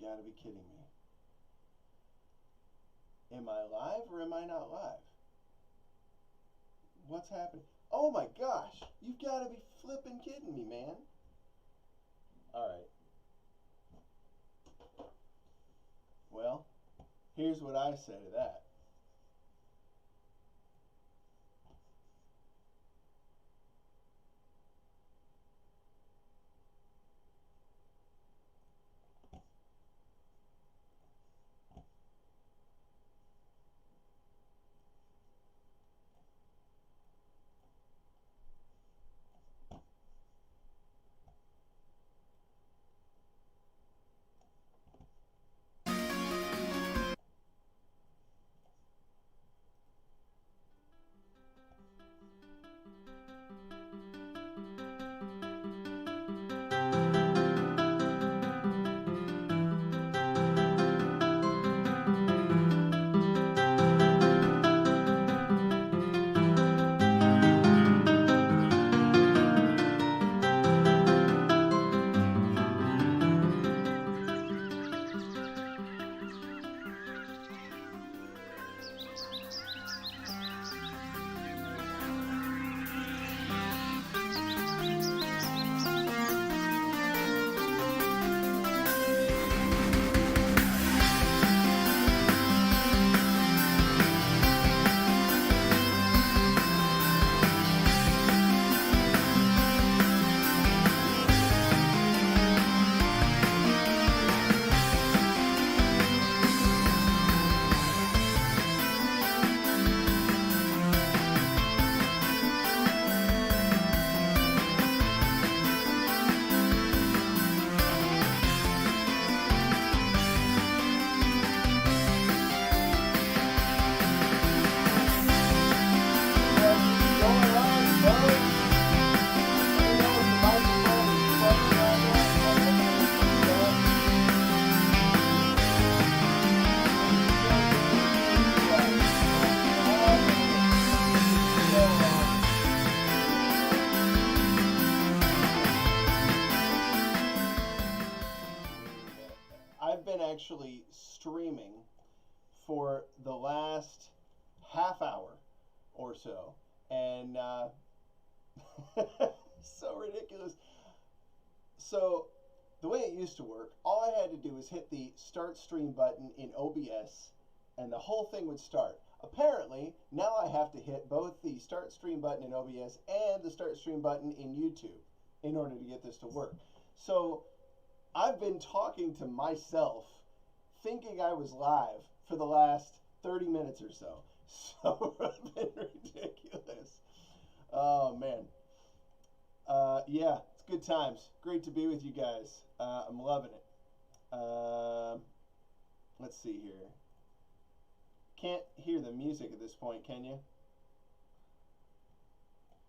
gotta be kidding me. Am I live or am I not live? What's happening? Oh my gosh, you've gotta be flipping kidding me, man. Alright. Well, here's what I say to that. I've been actually streaming for the last half hour or so, and so ridiculous. So the way it used to work, all I had to do was hit the start stream button in OBS, and the whole thing would start. Apparently, now I have to hit both the start stream button in OBS and the start stream button in YouTube in order to get this to work. So I've been talking to myself, thinking I was live for the last 30 minutes or so. So it's been ridiculous. Oh, man. Yeah, it's good times. Great to be with you guys. I'm loving it. Let's see here. Can't hear the music at this point, can you?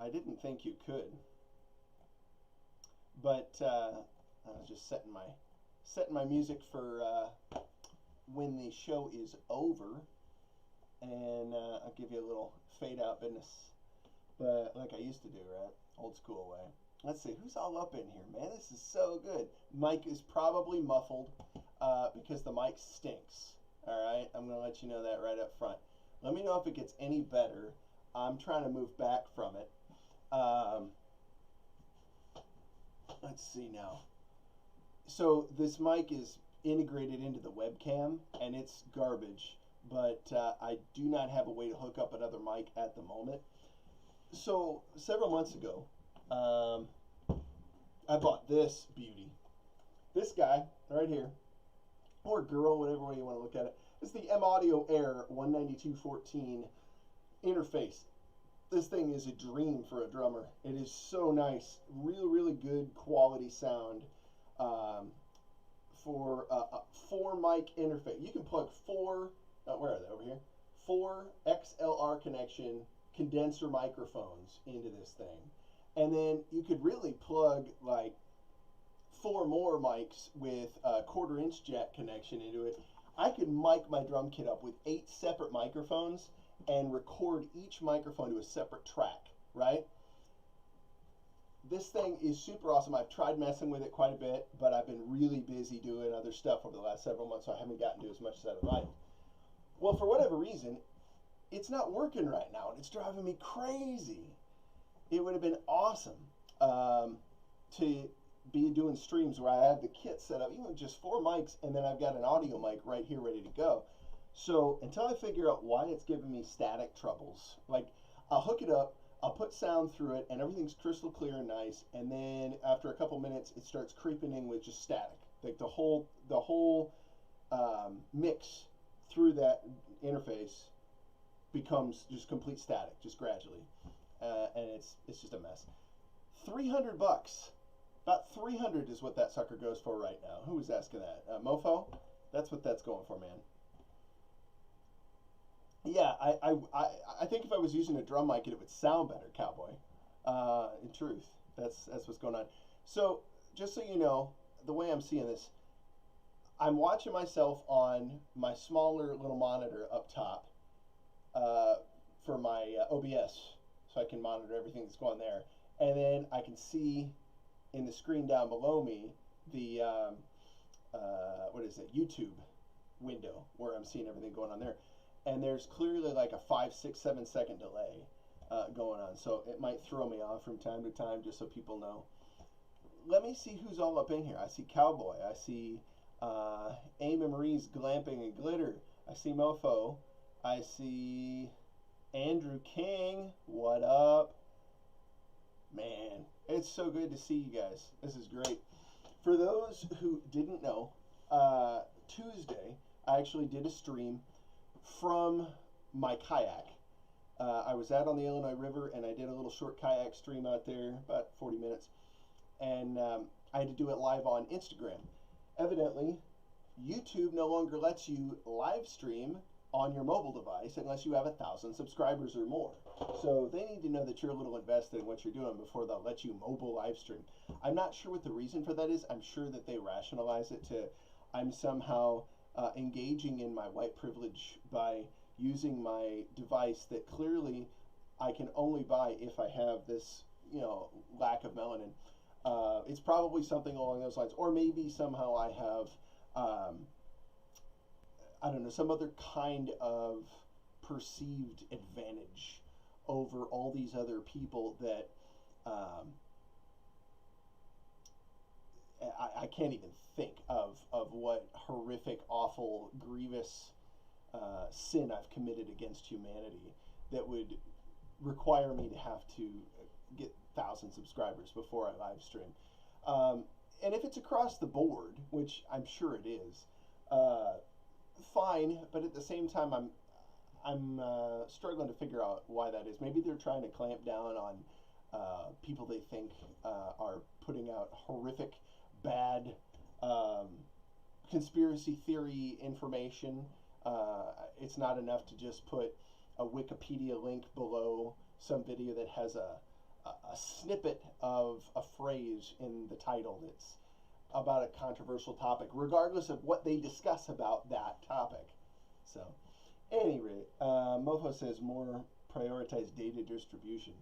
I didn't think you could. But I was just setting my music for when the show is over, and I'll give you a little fade out business, but like I used to do, right? Old school way. Let's see who's all up in here, man. This is so good. Mic is probably muffled because the mic stinks. All right, I'm gonna let you know that right up front. Let me know if it gets any better. I'm trying to move back from it. Let's see now. So this mic is integrated into the webcam, and it's garbage, but I do not have a way to hook up another mic at the moment. So several months ago, I bought this beauty. This guy right here, or girl, whatever way you want to look at it. It's the M-Audio Air 19214 interface. This thing is a dream for a drummer. It is so nice. Really good quality sound. For a 4-mic interface. You can plug 4, where are they, over here? 4 XLR connection condenser microphones into this thing. And then you could really plug like 4 more mics with a 1/4-inch jack connection into it. I could mic my drum kit up with 8 separate microphones and record each microphone to a separate track, right? this thing is super awesome. I've tried messing with it quite a bit, but I've been really busy doing other stuff over the last several months, so I haven't gotten to as much as I'd like. Well, for whatever reason, it's not working right now, and it's driving me crazy. It would have been awesome to be doing streams where I have the kit set up, even just 4 mics, and then I've got an audio mic right here ready to go. So until I figure out why it's giving me static troubles, like I'll hook it up, I'll put sound through it, and everything's crystal clear and nice, and then after a couple minutes, it starts creeping in with just static. Like the whole mix through that interface becomes just complete static, just gradually, and it's just a mess. $300. About 300 is what that sucker goes for right now. Who was asking that? Mofo? That's what that's going for, man. Yeah, I think if I was using a drum mic, it would sound better, Cowboy. In truth, that's what's going on. So, just so you know, the way I'm seeing this, I'm watching myself on my smaller little monitor up top for my OBS, so I can monitor everything that's going there. And then I can see in the screen down below me the what is it, YouTube window where I'm seeing everything going on there, and there's clearly like a 5, 6, 7 second delay going on, so it might throw me off from time to time, just so people know. Let me see who's all up in here. I see Cowboy, I see Aim and Marie's Glamping and Glitter, I see Mofo, I see Andrew King, what up? Man, it's so good to see you guys. This is great. For those who didn't know, Tuesday I actually did a stream from my kayak. I was out on the Illinois River and I did a little short kayak stream out there, about 40 minutes. And I had to do it live on Instagram. Evidently, YouTube no longer lets you live stream on your mobile device unless you have 1,000 subscribers or more. So they need to know that you're a little invested in what you're doing before they'll let you mobile live stream. I'm not sure what the reason for that is. I'm sure that they rationalize it to I'm somehow engaging in my white privilege by using my device that clearly I can only buy if I have this, lack of melanin. It's probably something along those lines, or maybe somehow I have I don't know, some other kind of perceived advantage over all these other people that I can't even think of what horrific, awful, grievous sin I've committed against humanity that would require me to have to get 1,000 subscribers before I live stream. And if it's across the board, which I'm sure it is, fine, but at the same time, I'm struggling to figure out why that is. Maybe they're trying to clamp down on people they think are putting out horrific, bad conspiracy theory information. It's not enough to just put a Wikipedia link below some video that has a snippet of a phrase in the title that's about a controversial topic, regardless of what they discuss about that topic. So, at any rate, Mofo says more prioritize data distribution.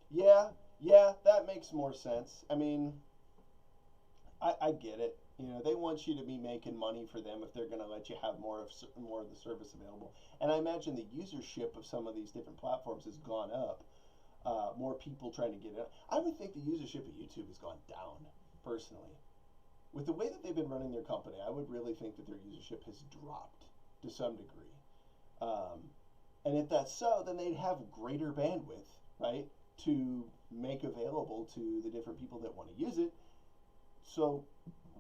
Yeah, that makes more sense. I mean, I get it. They want you to be making money for them if they're going to let you have more of the service available. And I imagine the usership of some of these different platforms has gone up. More people trying to get it. I would think the usership of YouTube has gone down, personally. With the way that they've been running their company, I would really think that their usership has dropped to some degree. And if that's so, then they'd have greater bandwidth, right, to make available to the different people that want to use it. So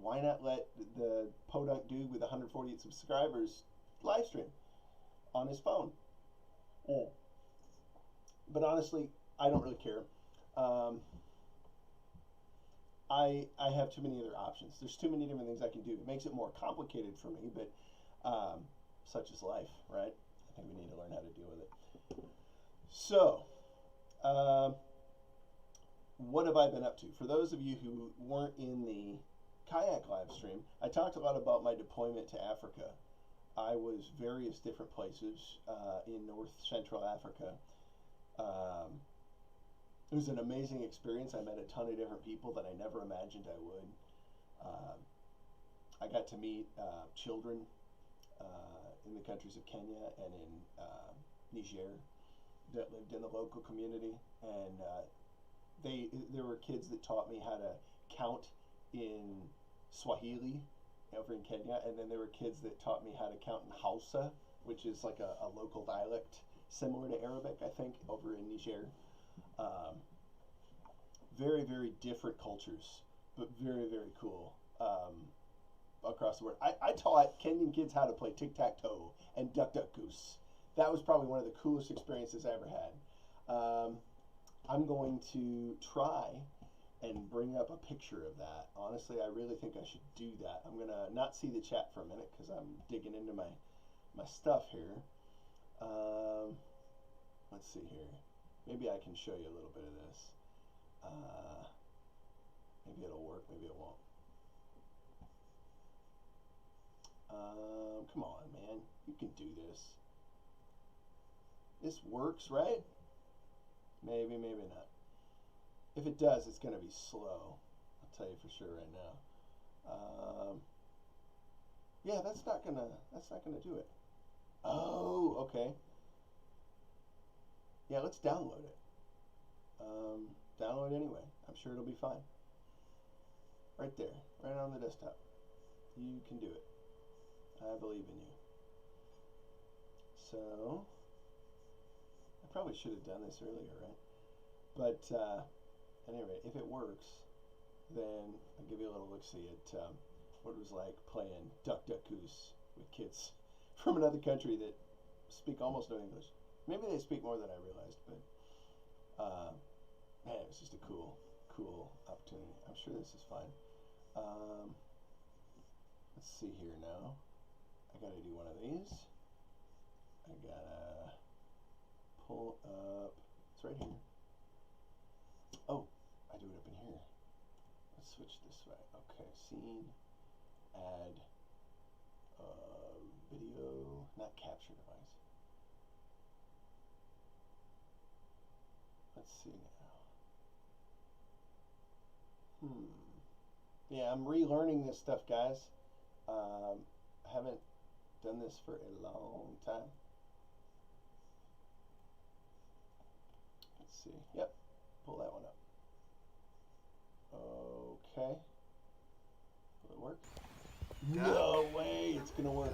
why not let the podunk dude with 148 subscribers live stream on his phone? But honestly, I don't really care. I have too many other options. There's too many different things I can do. It makes it more complicated for me, but such is life, right? I think we need to learn how to deal with it. So, what have I been up to? For those of you who weren't in the kayak live stream, I talked a lot about my deployment to Africa. I was various different places in North Central Africa. It was an amazing experience. I met a ton of different people that I never imagined I would. Uh, I got to meet children in the countries of Kenya and in Niger that lived in the local community, and there were kids that taught me how to count in Swahili over in Kenya, and then there were kids that taught me how to count in Hausa, which is like a local dialect similar to Arabic, I think, over in Niger. Um, very, very different cultures, but very, very cool across the world. I taught Kenyan kids how to play tic-tac-toe and duck-duck-goose. That was probably one of the coolest experiences I ever had. I'm going to try and bring up a picture of that. Honestly, I really think I should do that. I'm going to not see the chat for a minute because I'm digging into my stuff here. Let's see here. Maybe I can show you a little bit of this. Maybe it'll work, maybe it won't. Come on, man. You can do this. This works, right? Maybe, maybe not. If it does, it's going to be slow. I'll tell you for sure right now. Yeah, that's not gonna do it. Oh, okay. Yeah, let's download it. Download anyway. I'm sure it'll be fine. Right there, right on the desktop. You can do it. I believe in you. So, I probably should have done this earlier, right? But at any rate, if it works, then I'll give you a little look-see at what it was like playing Duck Duck Goose with kids from another country that speak almost no English. Maybe they speak more than I realized, but man, it was just a cool opportunity. I'm sure this is fine. Let's see here now. I gotta do one of these. I gotta pull up. It's right here. Oh, I do it up in here. Let's switch this way. Okay, scene, add video, not capture device. Let's see now. Yeah, I'm relearning this stuff, guys. I haven't done this for a long time. Let's see. Yep, pull that one up. Okay. Will it work? No way it's gonna work.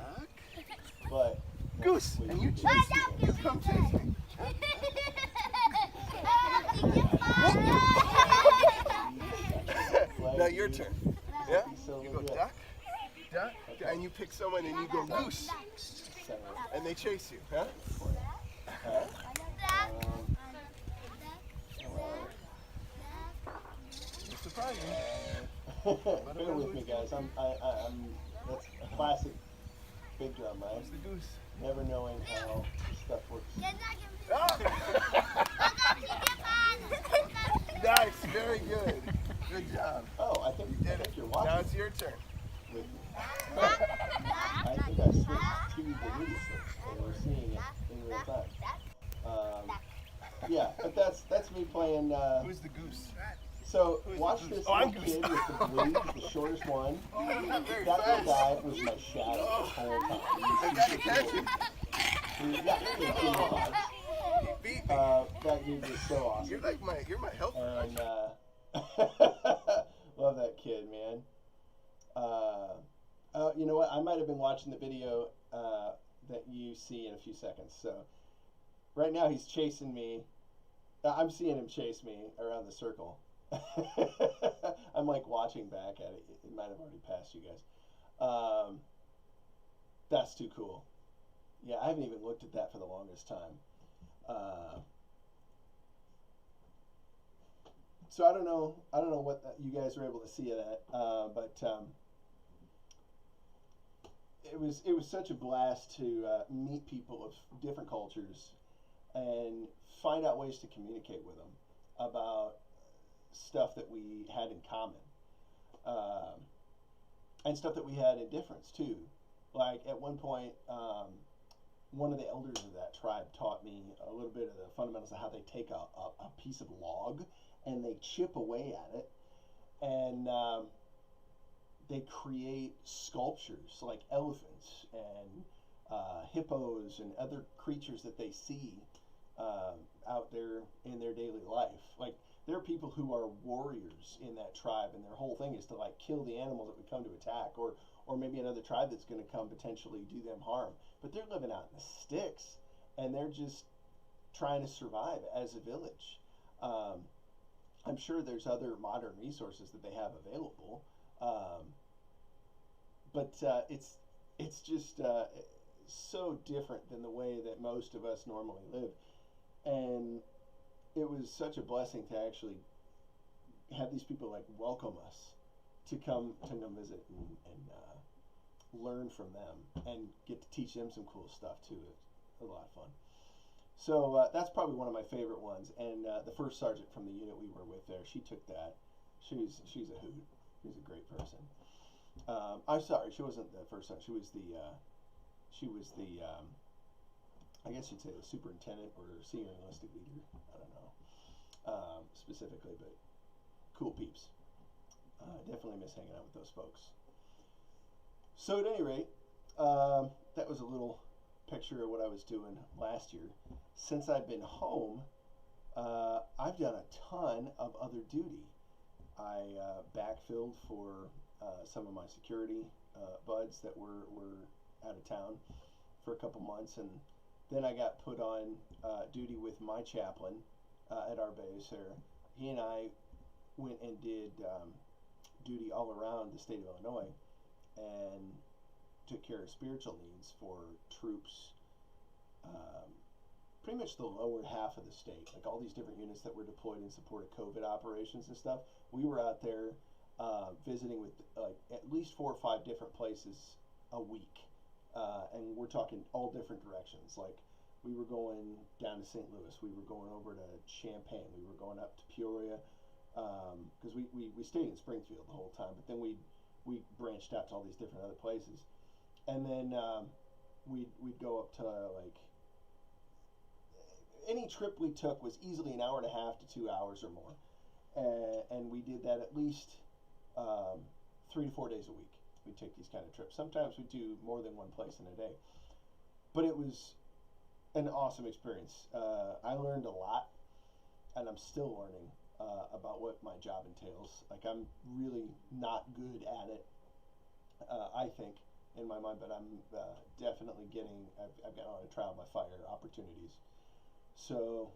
But Goose, and you chase me. You come chase me. Now your turn. Yeah? You go duck, duck, and you pick someone and you go goose. And they chase you, huh? You're surprising. Bear with me, guys. I'm that's a classic big drum, right? Where's the goose? Never knowing how this stuff works. Nice, very good. Good job. Oh, I think you're watching. Now it's your turn. With me. I think I switched to the movie switch, and we're seeing it in real time. Yeah, but that's me playing. Who's the goose? So watch this little kid with the blue, the shortest one. That little guy was my shadow the whole time. I gotta catch him. That dude was so awesome. You're my helper. And love that kid, man. You know what? I might have been watching the video that you see in a few seconds. So right now he's chasing me. I'm seeing him chase me around the circle. I'm like watching back at it. It might have already passed you guys. That's too cool. Yeah, I haven't even looked at that for the longest time. So I don't know what you guys were able to see of that, but it was such a blast to meet people of different cultures and find out ways to communicate with them about stuff that we had in common, and stuff that we had in difference too. Like at one point, one of the elders of that tribe taught me a little bit of the fundamentals of how they take a piece of log and they chip away at it, and they create sculptures like elephants and hippos and other creatures that they see out there in their daily life. Like, there are people who are warriors in that tribe, and their whole thing is to like kill the animals that would come to attack, or maybe another tribe that's going to come potentially do them harm. But they're living out in the sticks, and they're just trying to survive as a village. I'm sure there's other modern resources that they have available, but it's just so different than the way that most of us normally live, and it was such a blessing to actually have these people like welcome us to come visit and learn from them and get to teach them some cool stuff too. It's a lot of fun. So that's probably one of my favorite ones. And the first sergeant from the unit we were with there, she took that. She's a hoot. She's a great person. I'm sorry, she wasn't the first sergeant. She was the I guess you'd say the superintendent or senior enlisted leader. I don't know specifically, but cool peeps. Definitely miss hanging out with those folks. So at any rate, that was a little picture of what I was doing last year. Since I've been home, I've done a ton of other duty. I backfilled for some of my security buds that were out of town for a couple months, and then I got put on duty with my chaplain at our base there. He and I went and did duty all around the state of Illinois and took care of spiritual needs for troops, pretty much the lower half of the state, like all these different units that were deployed in support of COVID operations and stuff. We were out there visiting with like at least 4 or 5 different places a week, and we're talking all different directions. Like, we were going down to St. Louis, we were going over to Champaign, we were going up to Peoria, because we stayed in Springfield the whole time, but then we branched out to all these different other places, and then we'd go up to like, any trip we took was easily an hour and a half to 2 hours or more, and we did that at least 3 to 4 days a week. We take these kind of trips. Sometimes we do more than one place in a day, but it was an awesome experience. I learned a lot, and I'm still learning about what my job entails. Like, I'm really not good at it, I think, in my mind, but I'm definitely I've got a lot of trial by fire opportunities. So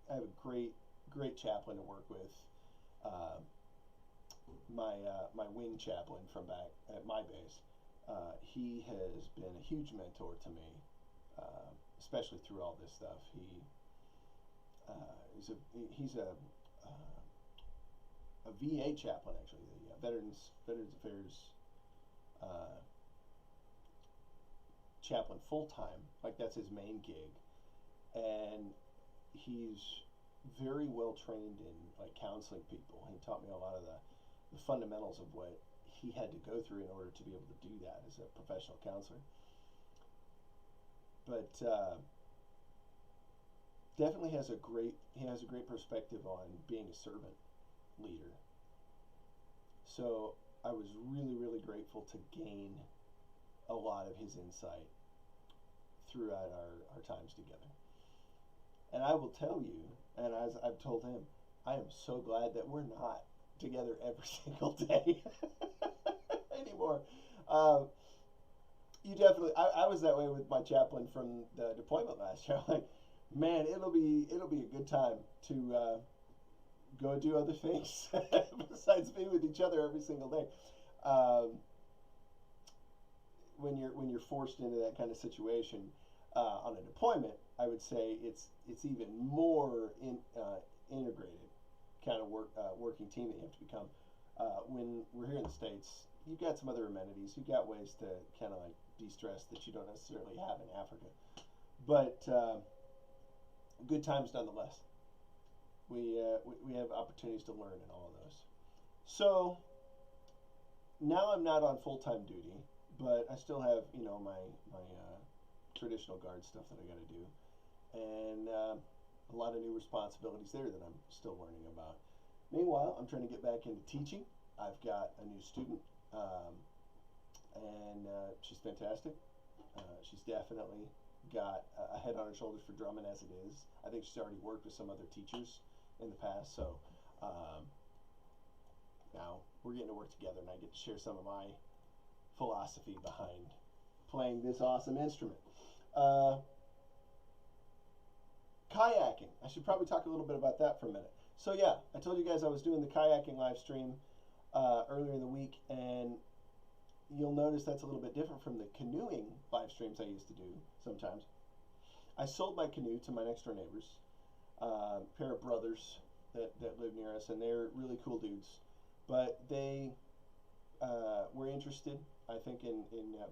I have a great chaplain to work with. My wing chaplain from back at my base, he has been a huge mentor to me, especially through all this stuff. He's a VA chaplain, actually, the Veterans Affairs chaplain full time. Like, that's his main gig, and he's very well trained in like counseling people. He taught me a lot of the fundamentals of what he had to go through in order to be able to do that as a professional counselor. But definitely has a great perspective on being a servant leader. So I was really grateful to gain a lot of his insight throughout our times together. And I will tell you, and as I've told him, I am so glad that we're not together every single day anymore. You definitely, I was that way with my chaplain from the deployment last year. I'm like, man, it'll be a good time to go do other things besides being with each other every single day. When you're forced into that kind of situation on a deployment, I would say it's even more integrated kind of working team that you have to become. When we're here in the States, you've got some other amenities. You've got ways to kind of like de-stress that you don't necessarily have in Africa. But good times nonetheless. We have opportunities to learn in all of those. So now I'm not on full-time duty, but I still have my traditional guard stuff that I got to do, and a lot of new responsibilities there that I'm still learning about. Meanwhile, I'm trying to get back into teaching. I've got a new student, and she's fantastic. She's definitely got a head on her shoulders for drumming as it is. I think she's already worked with some other teachers in the past, so now we're getting to work together, and I get to share some of my philosophy behind playing this awesome instrument. Kayaking. I should probably talk a little bit about that for a minute. So yeah, I told you guys I was doing the kayaking live stream earlier in the week, and you'll notice that's a little bit different from the canoeing live streams I used to do sometimes. I sold my canoe to my next door neighbors, pair of brothers that live near us, and they're really cool dudes. But they were interested, I think, in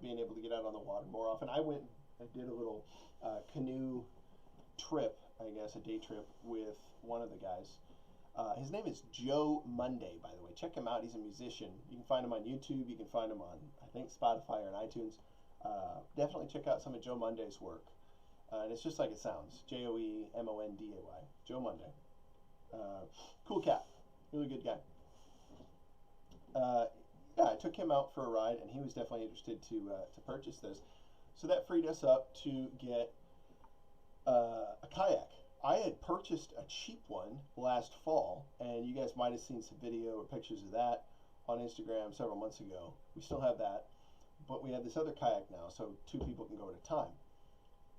being able to get out on the water more often. I went and did a little canoe trip, I guess, a day trip with one of the guys. His name is Joe Monday, by the way. Check him out. He's a musician. You can find him on YouTube. You can find him on, I think, Spotify or on iTunes. Definitely check out some of Joe Monday's work. And it's just like it sounds. Joemonday. Joe Monday. Cool cat. Really good guy. Yeah, I took him out for a ride, and he was definitely interested to purchase this. So that freed us up to get a kayak. I had purchased a cheap one last fall, and you guys might have seen some video or pictures of that on Instagram several months ago. We still have that, but we have this other kayak now, so 2 people can go at a time.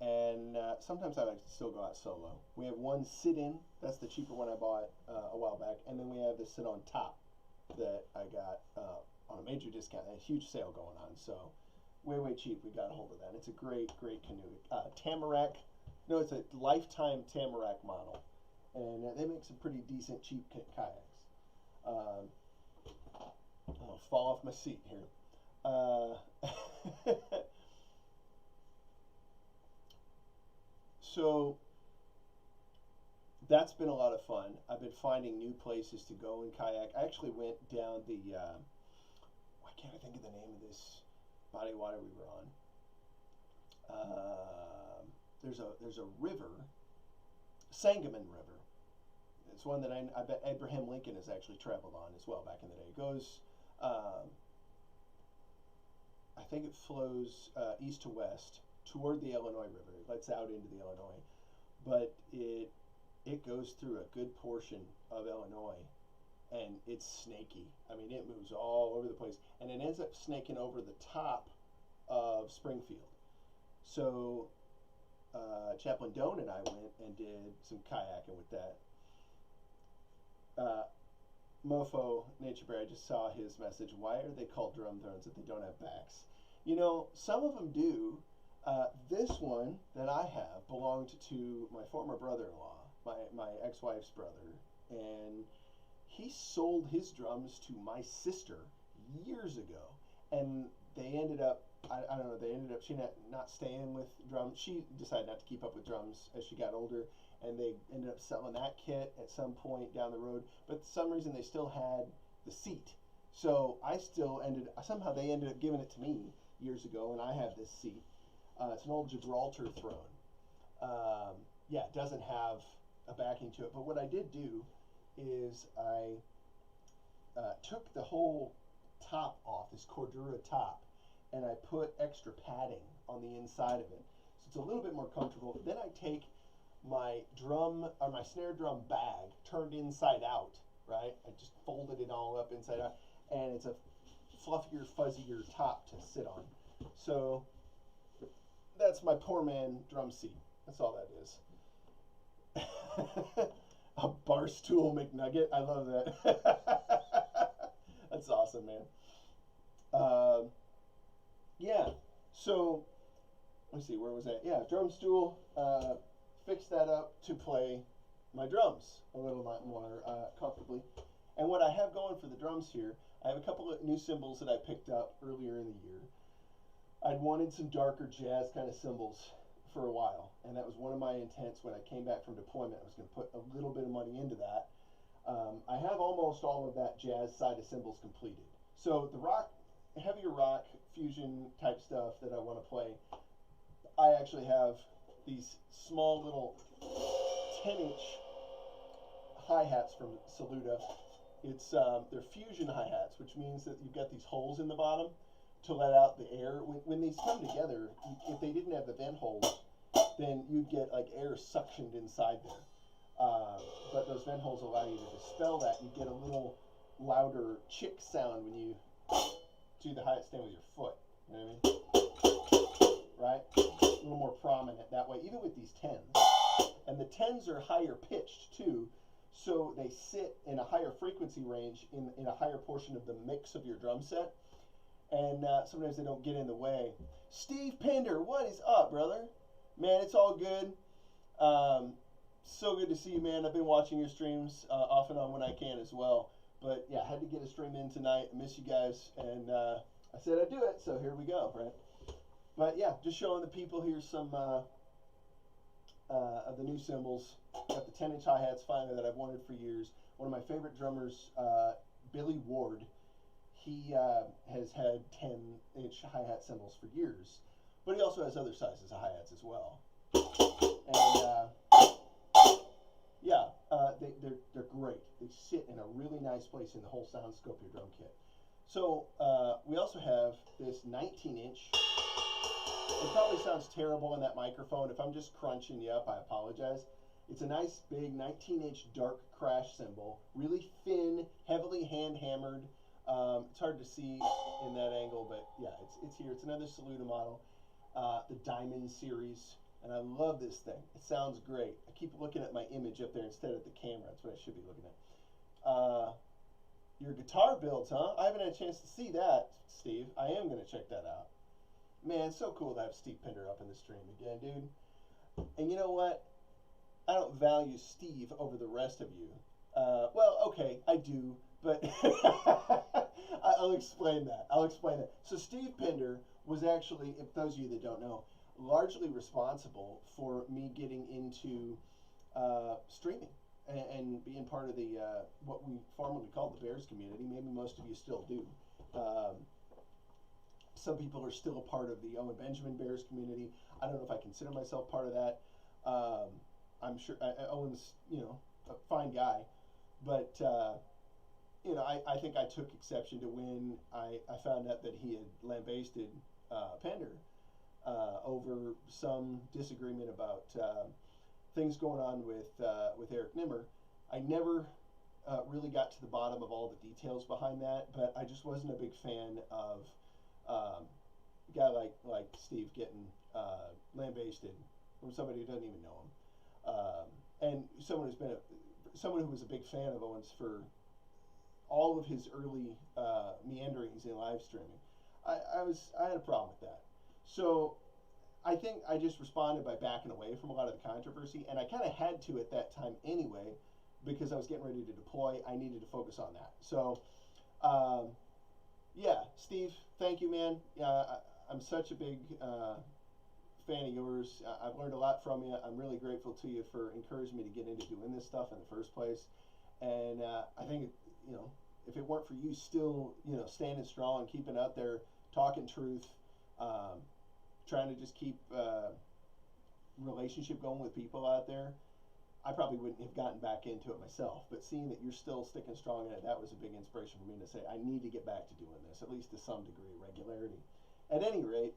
And sometimes I like to still go out solo. We have one sit-in, that's the cheaper one I bought a while back, and then we have the sit-on-top that I got on a major discount, a huge sale going on, so way cheap. We got a hold of that. It's a great canoe. Tamarack. No, it's a Lifetime Tamarack model, and they make some pretty decent cheap kayaks. I'm gonna fall off my seat here. So that's been a lot of fun. I've been finding new places to go in kayak. I actually went down the why can't I think of the name of this body of water we were on? There's a river, Sangamon River. It's one that I bet Abraham Lincoln has actually traveled on as well back in the day. It goes, I think it flows east to west toward the Illinois River. It lets out into the Illinois, but it goes through a good portion of Illinois, and it's snaky. I mean, it moves all over the place, and it ends up snaking over the top of Springfield. So Chaplain Doan and I went and did some kayaking with that. Mofo Nature Bear, I just saw his message. Why are they called drum thrones if they don't have backs? You know, some of them do. This one that I have belonged to my former brother-in-law, my ex-wife's brother, and he sold his drums to my sister years ago, and they ended up, I don't know, she not staying with drums. She decided not to keep up with drums as she got older, and they ended up selling that kit at some point down the road, but for some reason they still had the seat. So somehow they ended up giving it to me years ago, and I have this seat. It's an old Gibraltar throne. Yeah, it doesn't have a backing to it, but what I did do is I took the whole top off, this Cordura top, and I put extra padding on the inside of it, so it's a little bit more comfortable. Then I take my snare drum bag turned inside out, right? I just folded it all up inside out, and it's a fluffier, fuzzier top to sit on. So that's my poor man drum seat. That's all that is. A Barstool McNugget. I love that. That's awesome, man. Yeah. So let's see, where was that? Yeah, drum stool. Fixed that up to play my drums a little bit more comfortably. And what I have going for the drums here, I have a couple of new cymbals that I picked up earlier in the year. I'd wanted some darker jazz kind of cymbals for a while, and that was one of my intents when I came back from deployment. I was going to put a little bit of money into that. I have almost all of that jazz side of cymbals completed. So the heavier rock fusion type stuff that I want to play, I actually have these small little 10-inch hi-hats from Saluda. It's they're fusion hi-hats, which means that you've got these holes in the bottom to let out the air. When these come together, if they didn't have the vent holes, then you'd get like air suctioned inside there. But those vent holes allow you to dispel that. You get a little louder chick sound when you do the hi-hat stand with your foot. You know what I mean? Right? A little more prominent that way, even with these 10s. And the 10s are higher pitched too, so they sit in a higher frequency range in a higher portion of the mix of your drum set. And sometimes they don't get in the way. Steve Pinder, what is up, brother? Man, it's all good. So good to see you, man. I've been watching your streams off and on when I can as well. But yeah, I had to get a stream in tonight. I miss you guys. And I said I'd do it, so here we go, right? But yeah, just showing the people here some of the new cymbals. Got the 10-inch hi-hats finally that I've wanted for years. One of my favorite drummers, Billy Ward, he has had 10-inch hi-hat cymbals for years. But he also has other sizes of hi-hats as well. And yeah, they're great. They sit in a really nice place in the whole Soundscope your drum kit. So we also have this 19-inch. It probably sounds terrible in that microphone. If I'm just crunching you up, I apologize. It's a nice big 19-inch dark crash cymbal, really thin, heavily hand-hammered. It's hard to see in that angle, but yeah, it's here. It's another Saluda model, the Diamond series, and I love this thing. It sounds great. I keep looking at my image up there instead of the camera. That's what I should be looking at. Your guitar builds, huh? I haven't had a chance to see that, Steve. I am going to check that out. Man, it's so cool to have Steve Pinder up in the stream again, dude. And you know what? I don't value Steve over the rest of you. Well, okay, I do, but I'll explain that. So Steve Pinder was actually, if those of you that don't know, largely responsible for me getting into streaming and being part of the what we formerly called the Bears community. Maybe most of you still do. Some people are still a part of the Owen Benjamin Bears community. I don't know if I consider myself part of that. I'm sure Owen's, a fine guy, but I think I took exception to when I found out that he had lambasted Pender over some disagreement about things going on with Eric Nimmer. I never really got to the bottom of all the details behind that, but I just wasn't a big fan of a guy like Steve getting lambasted from somebody who doesn't even know him, and someone who was a big fan of Owens for all of his early meanderings in live streaming. I had a problem with that. So I think I just responded by backing away from a lot of the controversy, and I kind of had to at that time anyway, because I was getting ready to deploy. I needed to focus on that. So yeah, Steve, thank you, man. I'm such a big fan of yours. I've learned a lot from you. I'm really grateful to you for encouraging me to get into doing this stuff in the first place. And I think, if it weren't for you still, standing strong, keeping out there, talking truth, trying to just keep relationship going with people out there, I probably wouldn't have gotten back into it myself. But seeing that you're still sticking strong in it, that was a big inspiration for me to say, I need to get back to doing this, at least to some degree of regularity. At any rate,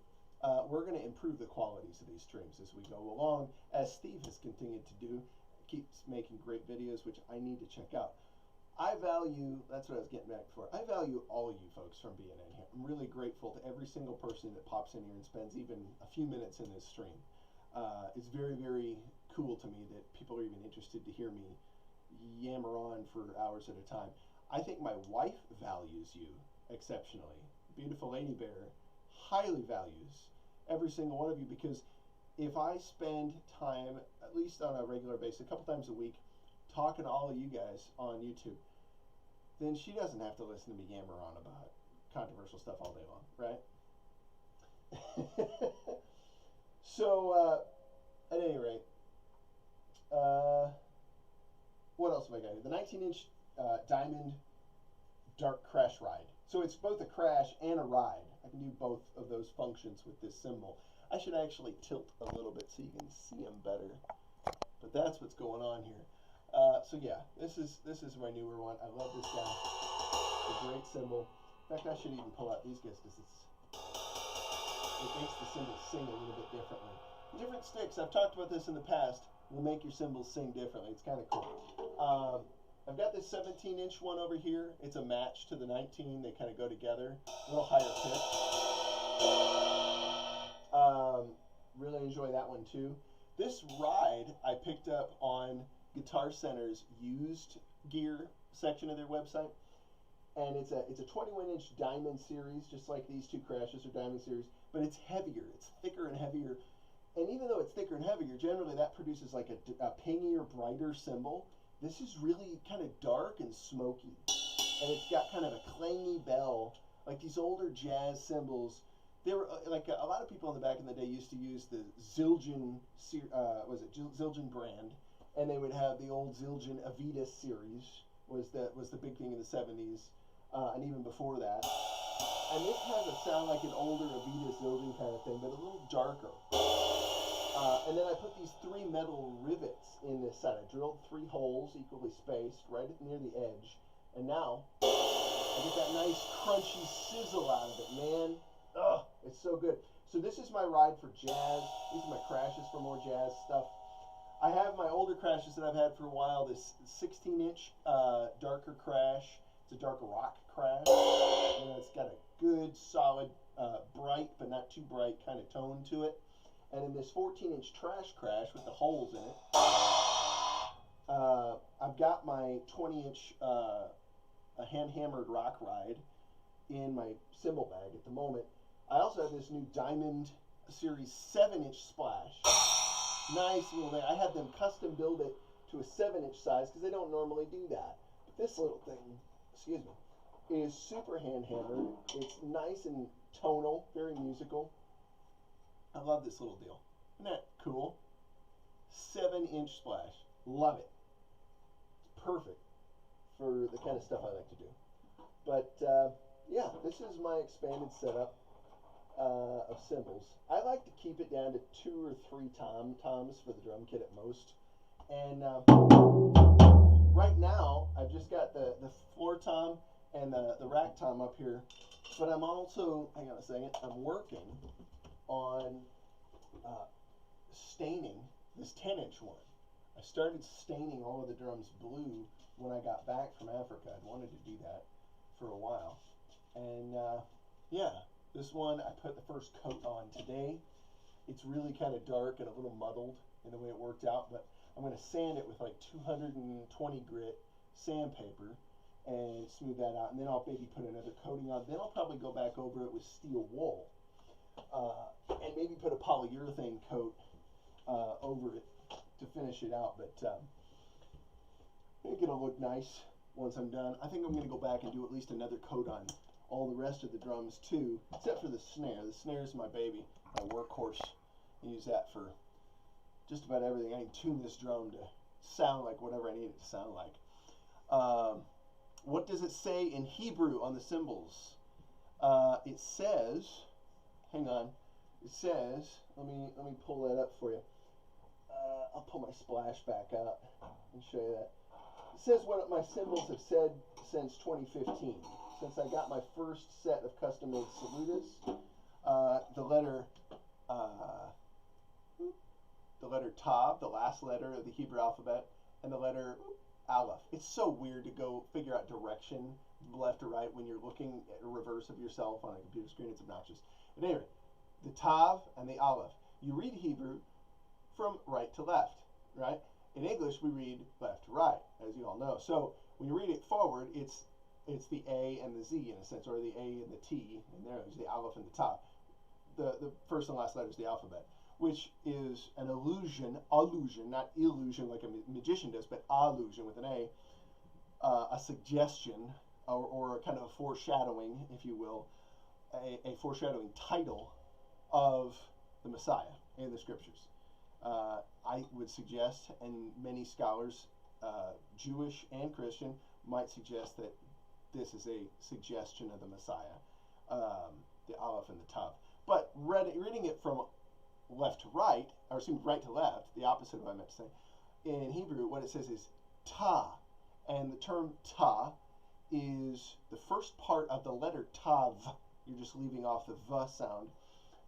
we're going to improve the qualities of these streams as we go along, as Steve has continued to do. Keeps making great videos, which I need to check out. I value, that's what I was getting back for, I value all of you folks from being in here. I'm really grateful to every single person that pops in here and spends even a few minutes in this stream. It's very, very cool to me that people are even interested to hear me yammer on for hours at a time. I think my wife values you exceptionally. Beautiful Lady Bear highly values every single one of you, because if I spend time, at least on a regular basis, a couple times a week, talking to all of you guys on YouTube, then she doesn't have to listen to me yammer on about controversial stuff all day long, right? So, at any rate, what else have I got here? The 19-inch Diamond Dark Crash Ride. So it's both a crash and a ride. I can do both of those functions with this symbol. I should actually tilt a little bit so you can see them better. But that's what's going on here. So yeah, this is my newer one. I love this guy. It's a great symbol. In fact, I should even pull out these guys because it makes the cymbals sing a little bit differently. Different sticks, I've talked about this in the past, will make your cymbals sing differently. It's kind of cool. I've got this 17-inch one over here. It's a match to the 19. They kind of go together. A little higher pitch. Really enjoy that one too. This ride I picked up on Guitar Center's used gear section of their website. And it's a 21-inch Diamond series, just like these two Crashes are Diamond series, but it's heavier. It's thicker and heavier. And even though it's thicker and heavier, generally that produces like a pingier, brighter cymbal. This is really kind of dark and smoky. And it's got kind of a clangy bell, like these older jazz cymbals. They were like a lot of people in the back in the day used to use the Zildjian, Zildjian brand, and they would have the old Zildjian Avitas series was the big thing in the 70s, and even before that. And this has a sound like an older Avitas Zildjian kind of thing, but a little darker. And then I put these 3 metal rivets in this side. I drilled 3 holes equally spaced right near the edge, and now I get that nice crunchy sizzle out of it, man. Ugh, it's so good. So this is my ride for jazz. These are my Crashes for more jazz stuff. I have my older Crashes that I've had for a while. This 16-inch darker Crash. It's a dark rock Crash. You know, it's got a good, solid, bright but not too bright kind of tone to it. And then this 14-inch Trash Crash with the holes in it. I've got my 20-inch a hand-hammered rock ride in my cymbal bag at the moment. I also have this new Diamond Series 7-inch Splash. Nice little thing. I had them custom build it to a 7-inch size because they don't normally do that. But this little thing, excuse me, is super hand-hammered. It's nice and tonal, very musical. I love this little deal. Isn't that cool? 7-inch Splash. Love it. It's perfect for the kind of stuff I like to do. But yeah, this is my expanded setup of cymbals. I like to keep it down to 2 or 3 toms for the drum kit at most. And right now, I've just got the floor tom and the rack tom up here. But I'm also, hang on a second, I'm working on staining this 10-inch one. I started staining all of the drums blue when I got back from Africa. I'd wanted to do that for a while. And yeah, this one I put the first coat on today. It's really kind of dark and a little muddled in the way it worked out, but I'm going to sand it with like 220 grit sandpaper and smooth that out, and then I'll maybe put another coating on. Then I'll probably go back over it with steel wool and maybe put a polyurethane coat over it to finish it out. But I think it'll look nice once I'm done. I think I'm going to go back and do at least another coat on all the rest of the drums too, except for the snare. The snare is my baby, my workhorse. I use that for just about everything. I can tune this drum to sound like whatever I need it to sound like. What does it say in Hebrew on the cymbals? It says, hang on, it says, let me pull that up for you. I'll pull my splash back out and show you that. It says what my cymbals have said since 2015. Since I got my first set of custom-made saludas, the letter Tav, the last letter of the Hebrew alphabet, and the letter Aleph. It's so weird to go figure out direction, left or right, when you're looking at a reverse of yourself on a computer screen. It's obnoxious. But anyway, the Tav and the Aleph. You read Hebrew from right to left, right? In English, we read left to right, as you all know. So when you read it forward, it's the A and the Z in a sense, or the A and the T, and there's the Aleph and the Tav. The first and last letter is the alphabet, which is an allusion, not illusion like a magician does, but allusion with an A suggestion, or a kind of a foreshadowing, if you will, a foreshadowing title of the Messiah in the scriptures. I would suggest, and many scholars, Jewish and Christian, might suggest that this is a suggestion of the Messiah. the aleph and the tav. But reading it from left to right, or excuse me, right to left, the opposite of what I meant to say, in Hebrew, what it says is ta. And the term ta is the first part of the letter tav. You're just leaving off the v sound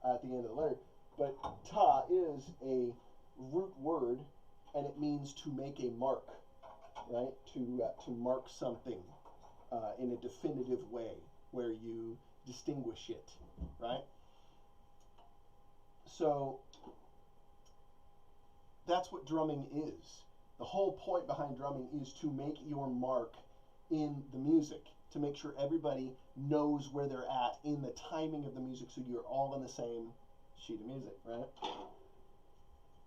at the end of the letter. But ta is a root word, and it means to make a mark, right? To mark something in a definitive way, where you distinguish it, right? So that's what drumming is. The whole point behind drumming is to make your mark in the music, to make sure everybody knows where they're at in the timing of the music, so you're all on the same sheet of music, right?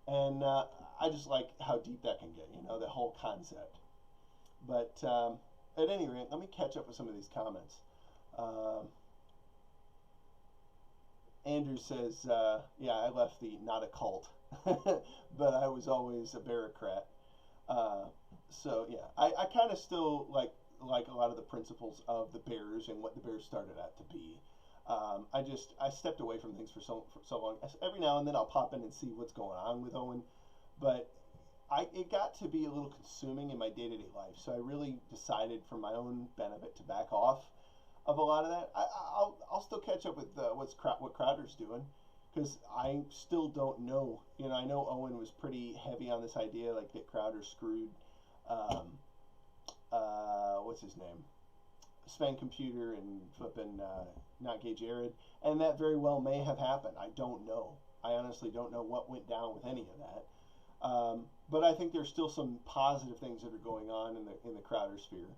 And I just like how deep that can get, you know, the whole concept. But at any rate, let me catch up with some of these comments. Andrew says, yeah, I left the not a cult, but I was always a bureaucrat. So yeah, I kind of still like a lot of the principles of the Bears and what the Bears started out to be. I stepped away from things for so long. Every now and then I'll pop in and see what's going on with Owen, but it got to be a little consuming in my day-to-day life. So I really decided for my own benefit to back off of a lot of that. I'll still catch up with what Crowder's doing, because I still don't know. You know, I know Owen was pretty heavy on this idea, like that Crowder screwed, what's his name? Sven Computer and flipping not Gay Jared, and that very well may have happened. I don't know. I honestly don't know what went down with any of that. But I think there's still some positive things that are going on in the Crowder sphere.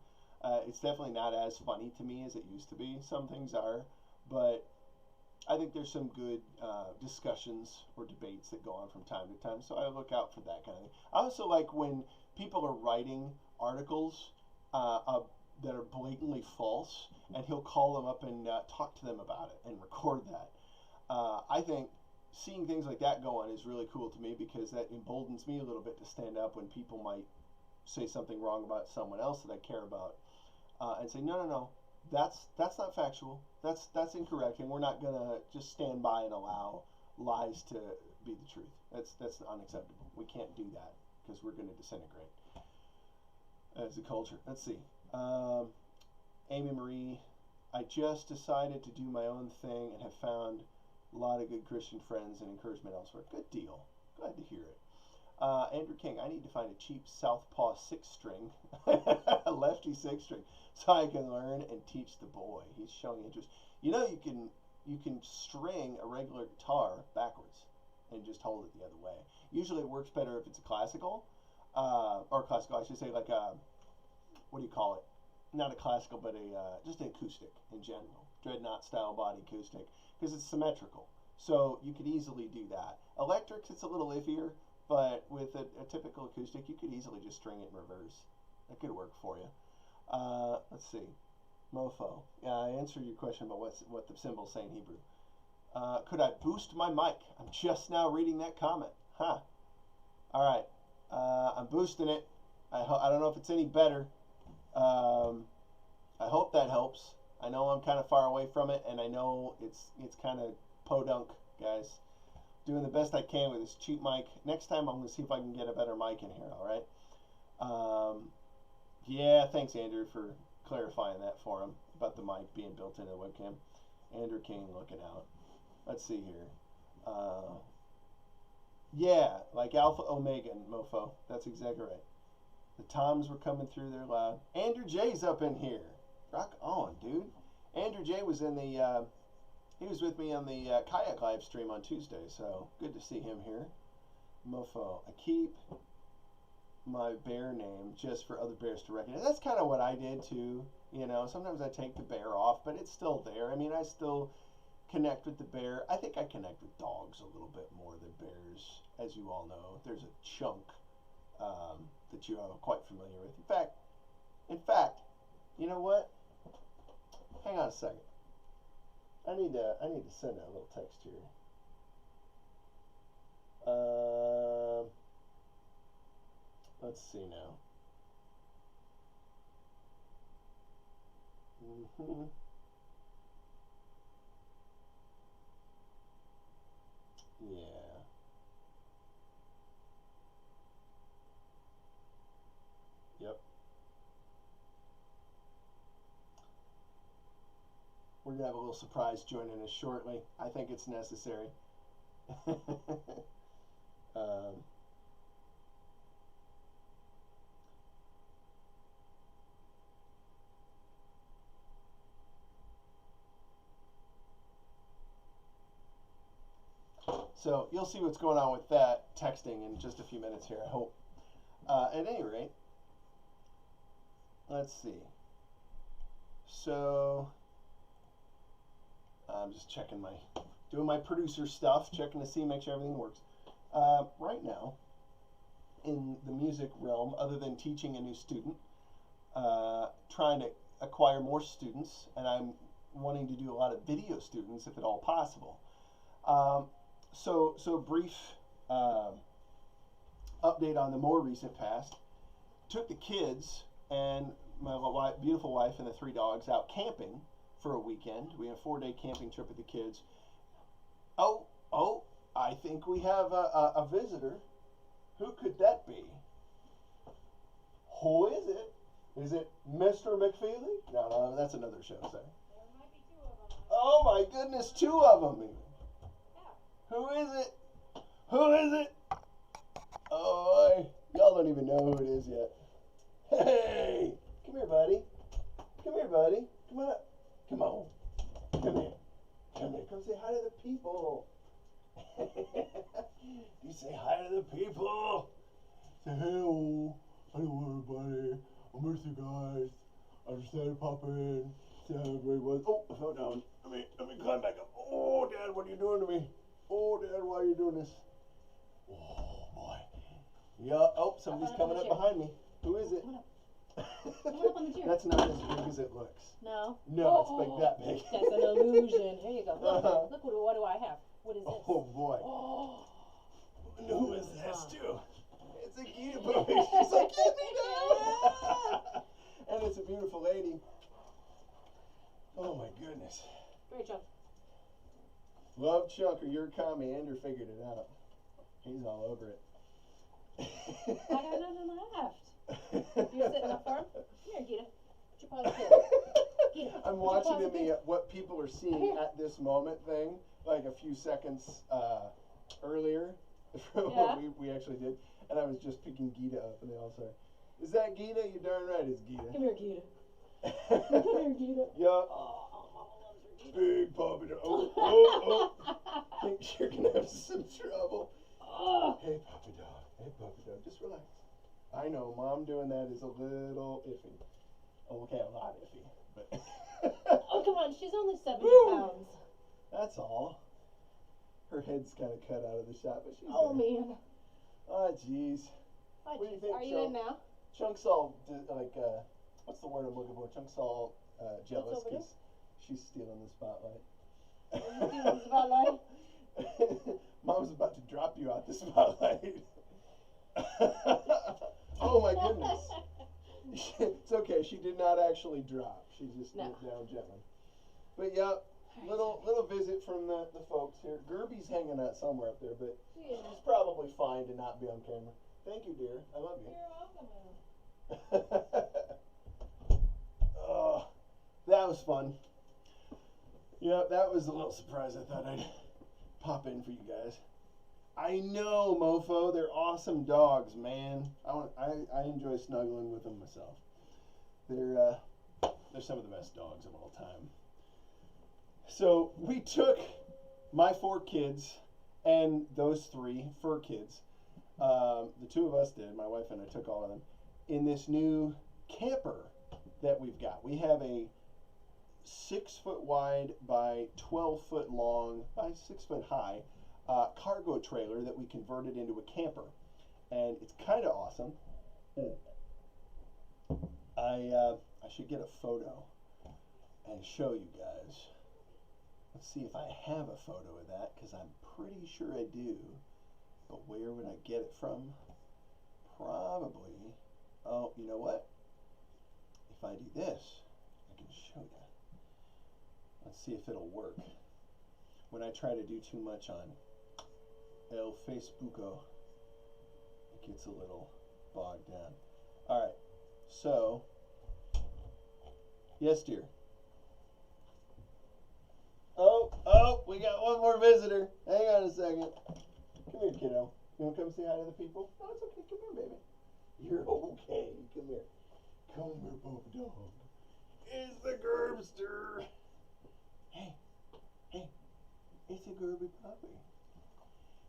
It's definitely not as funny to me as it used to be. Some things are, but I think there's some good discussions or debates that go on from time to time. So I look out for that kind of thing. I also like when people are writing articles that are blatantly false, and he'll call them up and talk to them about it and record that. I think seeing things like that go on is really cool to me, because that emboldens me a little bit to stand up when people might say something wrong about someone else that I care about, and say, no, that's not factual. That's incorrect, and we're not gonna just stand by and allow lies to be the truth. That's unacceptable. We can't do that, because we're gonna disintegrate as a culture. Let's see. Amy Marie, I just decided to do my own thing and have found a lot of good Christian friends and encouragement elsewhere. Good deal. Glad to hear it. Andrew King, I need to find a cheap Southpaw 6-string, a lefty 6-string, so I can learn and teach the boy. He's showing interest. You know, you can string a regular guitar backwards and just hold it the other way. Usually it works better if it's a classical, or classical, I should say, like a, what do you call it? Not a classical, but just an acoustic in general. Dreadnought style body acoustic, because it's symmetrical. So you could easily do that. Electrics, it's a little iffier, but with a typical acoustic, you could easily just string it in reverse. That could work for you. Let's see. Mofo. Yeah, I answered your question about what the symbols say in Hebrew. Could I boost my mic? I'm just now reading that comment. Huh. All right. I'm boosting it. I don't know if it's any better. I hope that helps. I know I'm kind of far away from it, and I know it's kind of podunk, guys. Doing the best I can with this cheap mic. Next time I'm going to see if I can get a better mic in here, all right? Yeah, thanks, Andrew, for clarifying that for him about the mic being built into the webcam. Andrew King looking out. Let's see here. Yeah, like Alpha Omega and Mofo. That's exactly right. The toms were coming through there loud. Andrew J's up in here. Rock on, dude. Andrew J was in the, he was with me on the kayak live stream on Tuesday, so good to see him here. Mofo, I keep my bear name just for other bears to recognize. That's kind of what I did too. You know, sometimes I take the bear off, but it's still there. I mean, I still connect with the bear. I think I connect with dogs a little bit more than bears, as you all know. There's a chunk that you are quite familiar with. In fact, you know what? Hang on a second. I need to send out a little text here. Let's see now. we're gonna have a little surprise joining us shortly. I think it's necessary. um, So you'll see what's going on with that texting in just a few minutes here, I hope. At any rate, let's see. So I'm just checking doing my producer stuff, checking to see, make sure everything works. Right now, in the music realm, other than teaching a new student, trying to acquire more students, and I'm wanting to do a lot of video students if at all possible. So brief update on the more recent past. Took the kids and my beautiful wife and the 3 dogs out camping for a weekend. We had a 4-day camping trip with the kids. Oh, I think we have a visitor. Who could that be? Who is it? Is it Mr. McFeely? No, that's another show, sorry. There might be 2 of them. Oh my goodness, 2 of them even. Who is it? Who is it? Oh, y'all don't even know who it is yet. Hey, come here, buddy. Come here, buddy. Come on up. Come on. Come here. Come here. Come say hi to the people. You say hi to the people. Say hello. Hello, everybody. I miss you guys. I just had to pop in. See how everybody was. Oh, I fell down. Let me climb back up. Oh, Dad, what are you doing to me? Oh, Dad, why are you doing this? Oh, boy. Yeah. Oh, somebody's coming up behind me. Who is it? That's not as big as it looks. No. No, it's like that big. That's an illusion. Here you go. Look what do I have? What is this? Oh, boy. Oh. Who is this, too? It's a Gita puppy. She's like, get me down. And it's a beautiful lady. Oh, my goodness. Great job. Love Chunk or your commie. Andrew figured it out. He's all over it. I got nothing left. You're sitting up for him? Come here, Gita. Put your paws here. Gita, I'm watching the what people are seeing at this moment thing, like a few seconds earlier from what we actually did. And I was just picking Gita up, and they all say, "Is that Gita? You're darn right it's Gita." Come here, Gita. Come here, Gita. Yup. Oh, Mama loves her, Gita. Big puppy dog. Oh. Think you're going to have some trouble. Oh. Hey, puppy dog. Hey, puppy dog. Just relax. I know Mom doing that is a little iffy. Oh, okay, a lot iffy. But Oh, come on. She's only 70 pounds. That's all. Her head's kind of cut out of the shot, but she's Oh, there. man. Oh, jeez. Oh, What do you think, are you in now? Chunk's all, what's the word I'm looking for? Chunk's all jealous over there? because she's stealing the spotlight. Are you stealing the spotlight? Mom's about to drop you out the spotlight. Oh my goodness. It's okay. She did not actually drop. She just went down gently. But yeah, little visit from the folks here. Gerby's hanging out somewhere up there, but she's probably fine to not be on camera. Thank you, dear. I love you. You're welcome. Oh, that was fun. Yeah, that was a little surprise. I thought I'd pop in for you guys. I know, mofo. They're awesome dogs, man. I enjoy snuggling with them myself. They're some of the best dogs of all time. So we took my 4 kids and those 3 fur kids. The 2 of us did. My wife and I took all of them in this new camper that we've got. We have a 6-foot wide by 12-foot long by 6-foot high cargo trailer that we converted into a camper, and it's kind of awesome. I should get a photo and show you guys. Let's see if I have a photo of that, because I'm pretty sure I do. But where would I get it from? Probably. Oh, you know what? If I do this, I can show you. Let's see if it'll work. When I try to do too much on El Facebooko, it gets a little bogged down. Alright, so, yes dear. Oh, we got one more visitor. Hang on a second. Come here, kiddo. You want to come say hi to the people? No, it's okay. Come here, baby. You're okay. Come here. Come here, Papa Dog. It's the Gerbster. Hey, hey. It's a Gerby puppy.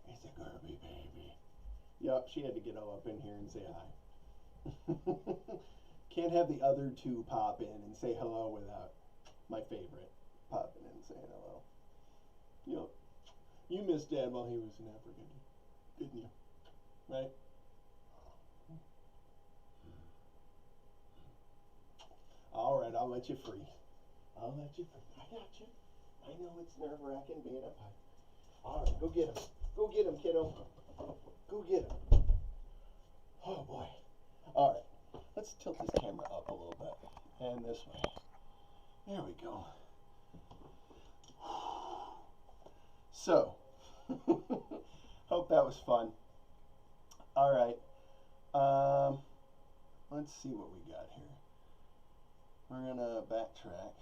It's a Gerby baby. Yup, she had to get all up in here and say hi. Can't have the other two pop in and say hello without my favorite popping in and saying hello. Yup. You missed Dad while he was in Africa, didn't you? Right? All right, I'll let you free. I'll let you free. I got you. I know it's nerve-wracking being up high. All right, go get him. Go get him, kiddo. Go get him. Oh, boy. All right, let's tilt this camera up a little bit. And this way. There we go. So, hope that was fun. All right. Let's see what we got here. We're going to backtrack.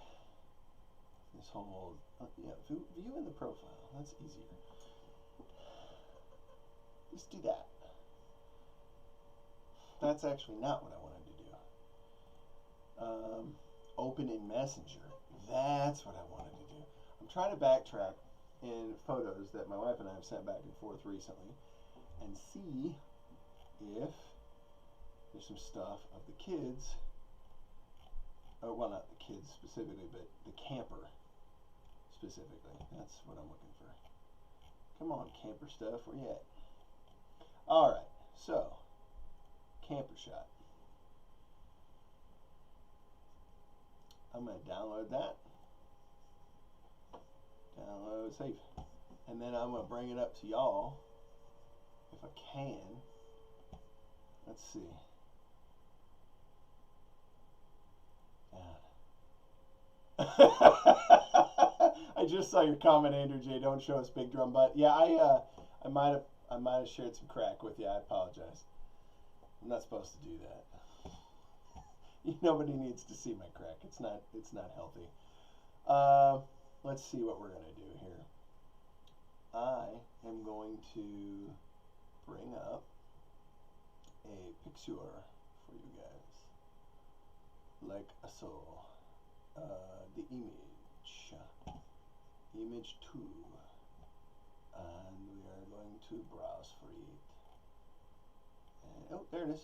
This whole, yeah, view in the profile. That's easier. Let's do that. That's actually not what I wanted to do. Open in Messenger. That's what I wanted to do. I'm trying to backtrack in photos that my wife and I have sent back and forth recently and see if there's some stuff of the kids, or well, not the kids specifically, but the camper specifically. That's what I'm looking for. Come on, camper stuff, where you at? Alright, so, camper shot. I'm going to download that. Download, save. And then I'm going to bring it up to y'all, if I can. Let's see. I just saw your comment, Andrew J. Don't show us big drum butt. Yeah, I might have shared some crack with you. I apologize. I'm not supposed to do that. Nobody needs to see my crack. It's not healthy. Let's see what we're gonna do here. I am going to bring up a picture for you guys, like so. The image 2, and we are going to browse for it. And, oh, there it is.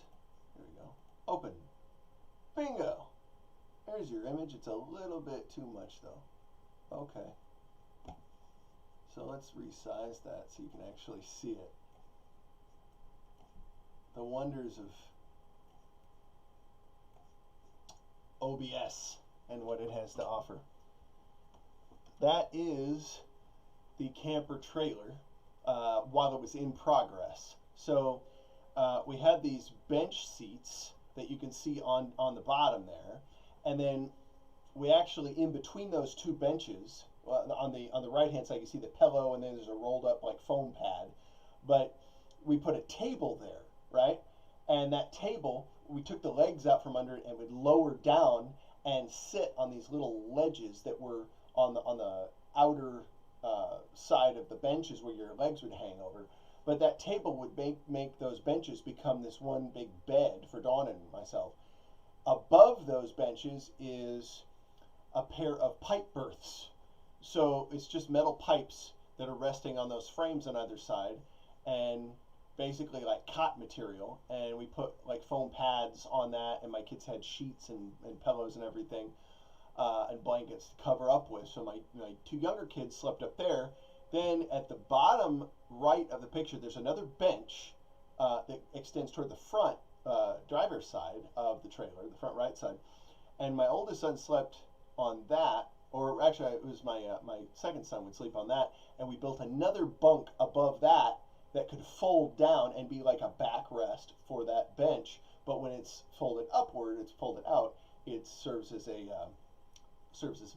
There we go. Open. Bingo. There's your image. It's a little bit too much though. Okay. So let's resize that so you can actually see it. The wonders of OBS and what it has to offer. That is the camper trailer while it was in progress. So we had these bench seats that you can see on the bottom there, and then we actually, in between those two benches, on the right hand side you see the pillow, and then there's a rolled up like foam pad, but we put a table there, right? And that table, we took the legs out from under it and would lower down and sit on these little ledges that were on the outer side of the benches where your legs would hang over. But that table would make those benches become this one big bed for Dawn and myself. Above those benches is a pair of pipe berths. So it's just metal pipes that are resting on those frames on either side, and basically like cot material, and we put like foam pads on that, and my kids had sheets and pillows and everything, and blankets to cover up with. So my two younger kids slept up there. Then at the bottom right of the picture, there's another bench that extends toward the front driver's side of the trailer, the front right side. And my oldest son slept on that, or actually it was my second son would sleep on that, and we built another bunk above that that could fold down and be like a backrest for that bench. But when it's folded upward, it's folded out, it serves as a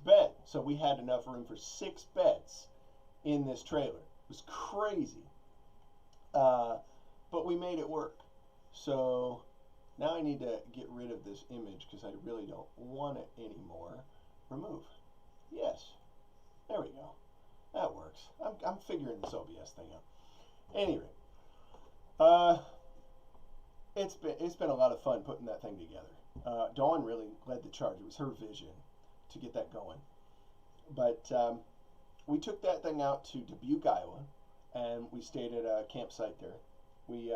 bed. So we had enough room for 6 beds in this trailer. It was crazy, but we made it work. So now I need to get rid of this image because I really don't want it anymore. Remove. Yes, there we go. That works. I'm figuring this OBS thing out. Anyway, uh, it's been a lot of fun putting that thing together. Dawn really led the charge. It was her vision to get that going. But we took that thing out to Dubuque, Iowa, and we stayed at a campsite there. We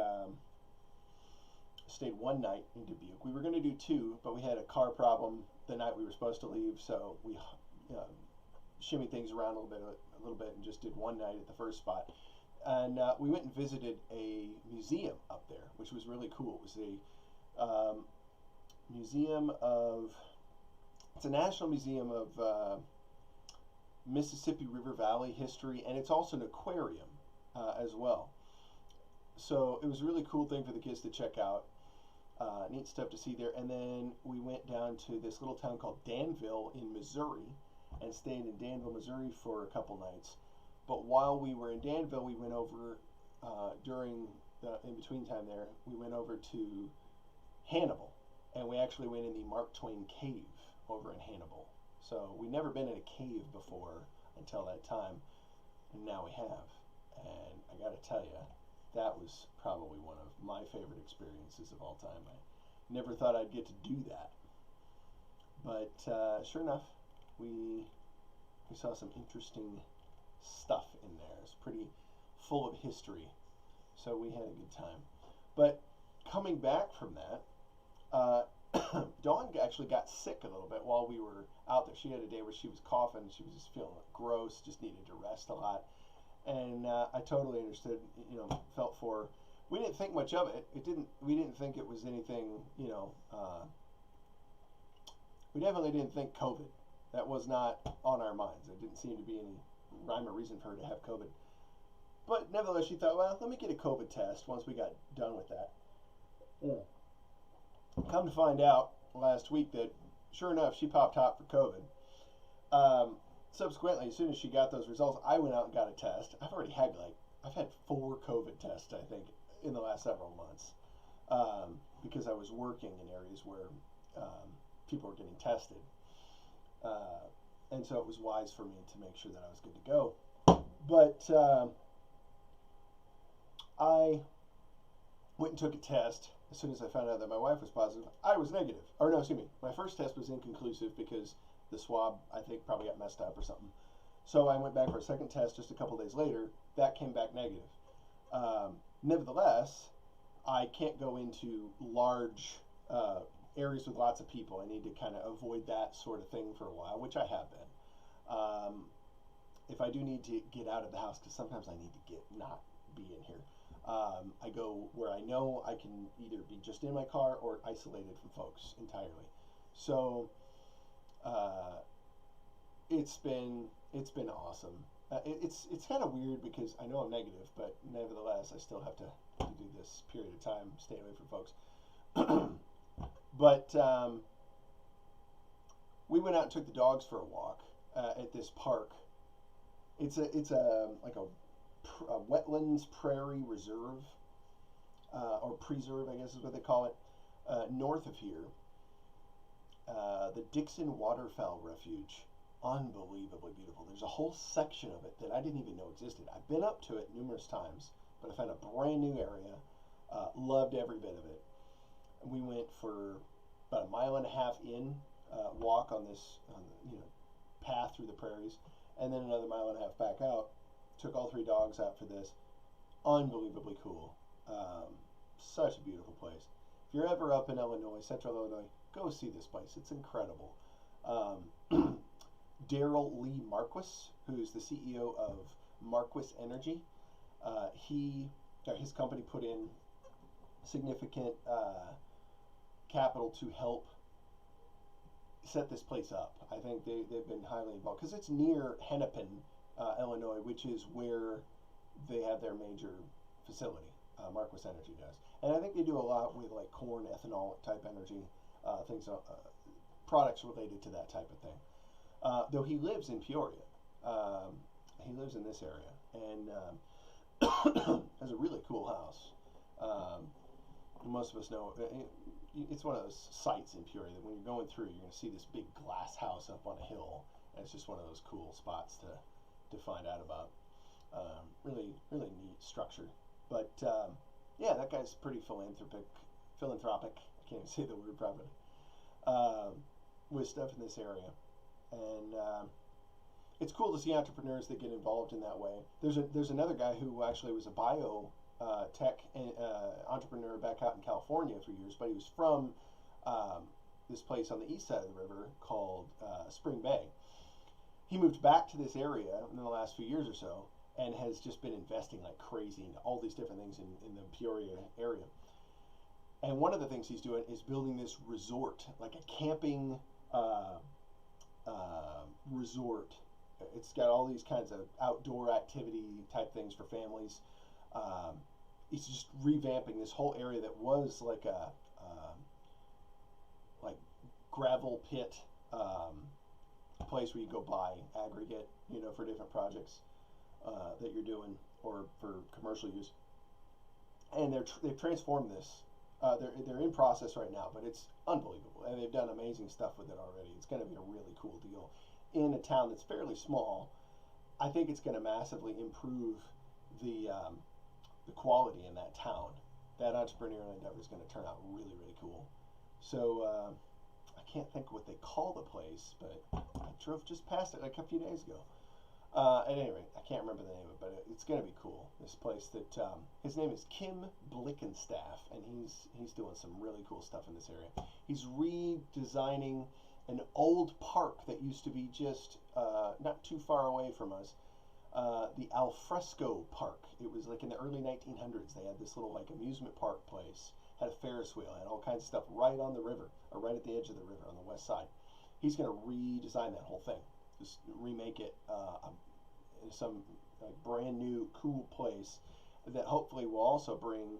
stayed one night in Dubuque. We were going to do two, but we had a car problem the night we were supposed to leave, so we shimmied things around a little bit, and just did one night at the first spot. And we went and visited a museum up there, which was really cool. It was a museum of, it's a National Museum of Mississippi River Valley history, and it's also an aquarium as well. So it was a really cool thing for the kids to check out. Neat stuff to see there. And then we went down to this little town called Danville in Missouri and stayed in Danville, Missouri for a couple nights. But while we were in Danville, we went over, during the in-between time there, we went over to Hannibal. And we actually went in the Mark Twain Cave over in Hannibal. So we'd never been in a cave before until that time, and now we have. And I got to tell you, that was probably one of my favorite experiences of all time. I never thought I'd get to do that. But sure enough, we saw some interesting stuff in there. It's pretty full of history. So we had a good time. But coming back from that, Dawn actually got sick a little bit while we were out there. She had a day where she was coughing. She was just feeling gross, just needed to rest a lot. And I totally understood, felt for her. We didn't think much of it. We didn't think it was anything, we definitely didn't think COVID. That was not on our minds. There didn't seem to be any rhyme or reason for her to have COVID. But nevertheless, she thought, well, let me get a COVID test once we got done with that. Come to find out last week that, sure enough, she popped hot for COVID. Subsequently, as soon as she got those results, I went out and got a test. I've had 4 COVID tests, I think, in the last several months, because I was working in areas where people were getting tested. And so it was wise for me to make sure that I was good to go. But I went and took a test. As soon as I found out that my wife was positive, I was negative. Or no, excuse me, my first test was inconclusive because the swab, I think, probably got messed up or something. So I went back for a second test just a couple days later. That came back negative. Nevertheless, I can't go into large areas with lots of people. I need to kind of avoid that sort of thing for a while, which I have been. If I do need to get out of the house, because sometimes I need to not be in here, I go where I know I can either be just in my car or isolated from folks entirely. So it's been awesome. It's kind of weird because I know I'm negative, but nevertheless I still have to do this period of time, stay away from folks. But we went out and took the dogs for a walk at this park. It's like a wetlands prairie reserve, or preserve, I guess is what they call it, north of here. The Dixon Waterfowl Refuge, unbelievably beautiful. There's a whole section of it that I didn't even know existed. I've been up to it numerous times, but I found a brand new area. Loved every bit of it. We went for about 1.5 miles in, walk on this path through the prairies, and then another 1.5 miles back out. Took all 3 dogs out for this. Unbelievably cool. Such a beautiful place. If you're ever up in Illinois, Central Illinois, go see this place. It's incredible. Daryl Lee Marquis, who's the CEO of Marquis Energy, his company put in significant capital to help set this place up. I think they've been highly involved because it's near Hennepin, Illinois, which is where they have their major facility. Marquis Energy does, and I think they do a lot with like corn ethanol type energy things, products related to that type of thing. Though he lives in Peoria, he lives in this area and has a really cool house. Most of us know it's one of those sites in Peoria that when you're going through, you're going to see this big glass house up on a hill, and it's just one of those cool spots to to find out about. Really, really neat structure. But yeah, that guy's pretty philanthropic. I can't even say the word properly. With stuff in this area, and it's cool to see entrepreneurs that get involved in that way. There's another guy who actually was a bio tech entrepreneur back out in California for years, but he was from this place on the east side of the river called Spring Bay. He moved back to this area in the last few years or so, and has just been investing like crazy into all these different things in the Peoria area. And one of the things he's doing is building this resort, like a camping resort. It's got all these kinds of outdoor activity type things for families. He's just revamping this whole area that was like a like gravel pit place where you go buy aggregate, for different projects that you're doing or for commercial use. And they've transformed this. They're in process right now, but it's unbelievable, and they've done amazing stuff with it already. It's going to be a really cool deal in a town that's fairly small. I think it's going to massively improve the quality in that town. That entrepreneurial endeavor is going to turn out really, really cool. So I can't think what they call the place, but I drove just past it like a few days ago. At any rate, I can't remember the name of it, but it's going to be cool. This place that his name is Kim Blickenstaff, and he's doing some really cool stuff in this area. He's redesigning an old park that used to be just not too far away from us, the Alfresco Park. It was like in the early 1900s. They had this little like amusement park place, had a Ferris wheel, had all kinds of stuff right on the river, or right at the edge of the river on the west side. He's going to redesign that whole thing, just remake it some like brand new cool place that hopefully will also bring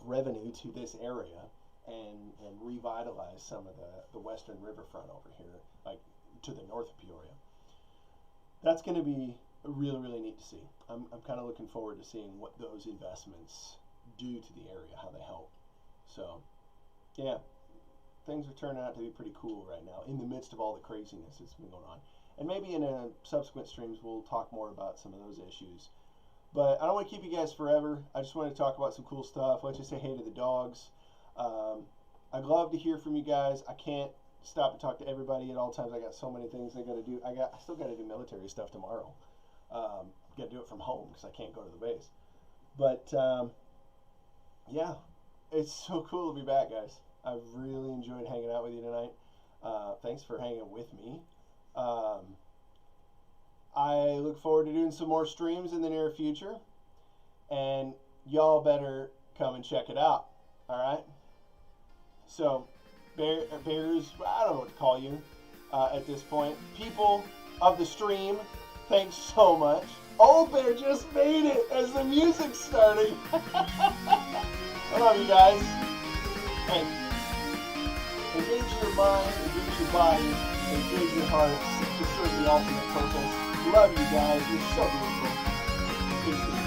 revenue to this area and revitalize some of the western riverfront over here, like to the north of Peoria. That's going to be really, really neat to see. I'm kind of looking forward to seeing what those investments do to the area, how they help. So yeah, things are turning out to be pretty cool right now in the midst of all the craziness that's been going on. And maybe in subsequent streams we'll talk more about some of those issues. But I don't want to keep you guys forever. I just want to talk about some cool stuff. Let's just say hey to the dogs. I'd love to hear from you guys. I can't stop to talk to everybody at all times. I got so many things I got to do. I still got to do military stuff tomorrow. Got to do it from home because I can't go to the base. But yeah, it's so cool to be back, guys. I've really enjoyed hanging out with you tonight. Thanks for hanging with me. I look forward to doing some more streams in the near future, and y'all better come and check it out. All right. So, bears, I don't know what to call you at this point. People of the stream, thanks so much. Old Bear just made it as the music's starting. I love you guys. And engage your mind, engage your body, engage your heart to serve the ultimate purpose. Love you guys. You're so beautiful. Peace to you.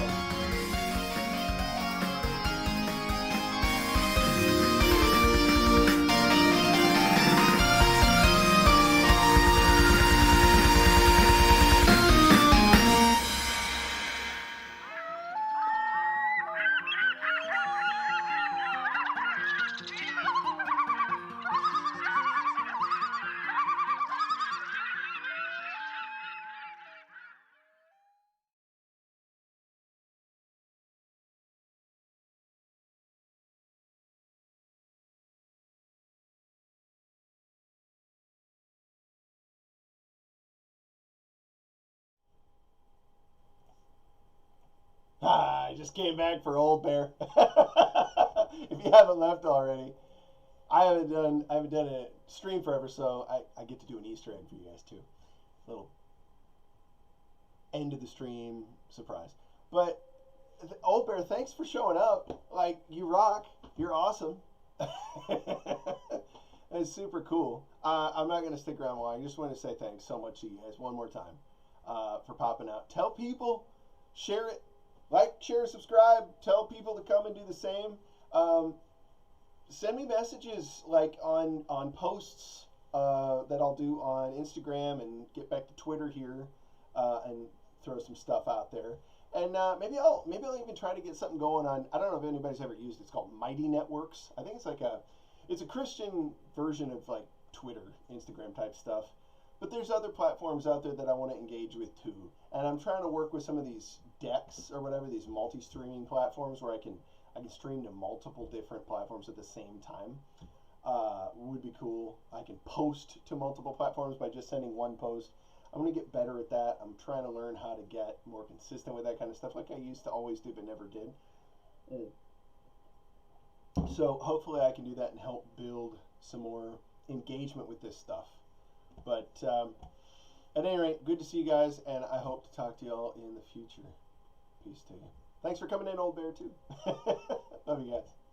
I just came back for Old Bear. If you haven't left already, I haven't done a stream forever, so I get to do an Easter egg for you guys too. Little end of the stream surprise. But Old Bear, thanks for showing up. Like, you rock. You're awesome. It's super cool. I'm not gonna stick around long. I just want to say thanks so much to you guys one more time for popping out. Tell people, share it. Like, share, subscribe. Tell people to come and do the same. Send me messages like on posts that I'll do on Instagram and get back to Twitter here and throw some stuff out there. And maybe I'll even try to get something going on. I don't know if anybody's ever used it. It's called Mighty Networks. I think it's a Christian version of like Twitter, Instagram type stuff. But there's other platforms out there that I want to engage with too. And I'm trying to work with some of these decks or whatever, these multi-streaming platforms where I can stream to multiple different platforms at the same time. Would be cool. I can post to multiple platforms by just sending one post. I'm going to get better at that. I'm trying to learn how to get more consistent with that kind of stuff like I used to always do but never did. So hopefully I can do that and help build some more engagement with this stuff. But at any rate, good to see you guys, and I hope to talk to y'all in the future. Peace to you. Thanks for coming in, Old Bear, too. Love you guys.